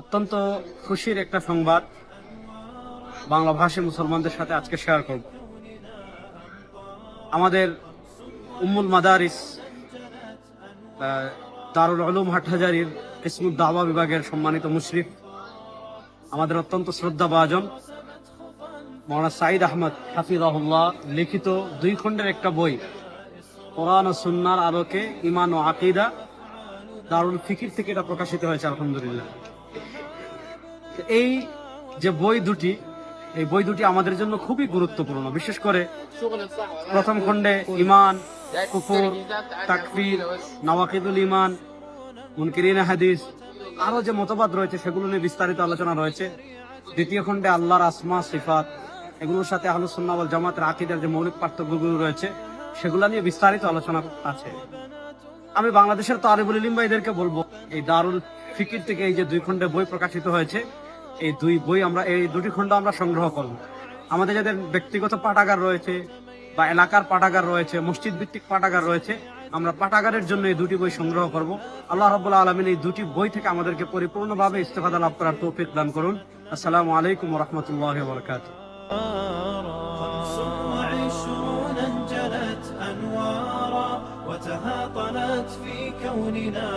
অত্যন্ত খুশির একটা সংবাদ বাংলা ভাষী মুসলমানদের সাথে আজকে শেয়ার করব। আমাদের উম্মুল মাদারিস দারুল উলুম হাটহাজারীর ইসমুদ দাওয়া বিভাগের সম্মানিত মুশরিফ, আমাদের অত্যন্ত শ্রদ্ধাভাজন মাওলানা সাঈদ আহমদ হাফিজাহুল্লাহ লিখিত 2 খণ্ডের একটা বই, কোরআন ও সুন্নাহর আলোকে ঈমান ও আকীদা, দারুল ফিকির থেকে এটা প্রকাশিত হয়েছে। আলহামদুলিল্লাহ। এই যে বই দুটি আমাদের জন্য খুবই গুরুত্বপূর্ণ। বিশেষ করে প্রথম খণ্ডে ঈমান, কুফর, তাকফীর, নওয়াকিদুল ঈমান, মুনকিরিনে হাদিস, আরো যে মতবাদ রয়েছে সেগুলো নিয়ে বিস্তারিত আলোচনা রয়েছে। দ্বিতীয় খণ্ডে আল্লাহর আসমা সিফাত, এগুলোর সাথে আহলুস সুন্নাহ ওয়াল জামাতের আকীদার যে মৌলিক পার্থক্যগুলো রয়েছে সেগুলো নিয়ে বিস্তারিত আলোচনা আছে। আমি বাংলাদেশের তালিবুল ইলম ভাইদেরকে বলবো, এই দারুল ফিকির থেকে এই যে 2 খণ্ডে বই প্রকাশিত হয়েছে, এই দুটি খণ্ড আমরা সংগ্রহ করব। আমাদের যাদের ব্যক্তিগত পাঠাগার রয়েছে বা এলাকার পাঠাগার রয়েছে, মসজিদ ভিত্তিক পাঠাগার রয়েছে, আমরা পাঠাগারের জন্য এই 2টি বই সংগ্রহ করব। আল্লাহ রাব্বুল আলামিন এই 2টি বই থেকে আমাদেরকে পরিপূর্ণভাবে ইস্তেফাদা লাভ করার তৌফিক দান করুন। আসসালামু আলাইকুম ওয়া রাহমাতুল্লাহি ওয়া বারাকাতুহু। 25 انجلت أنوارا وتهاطلت في كوننا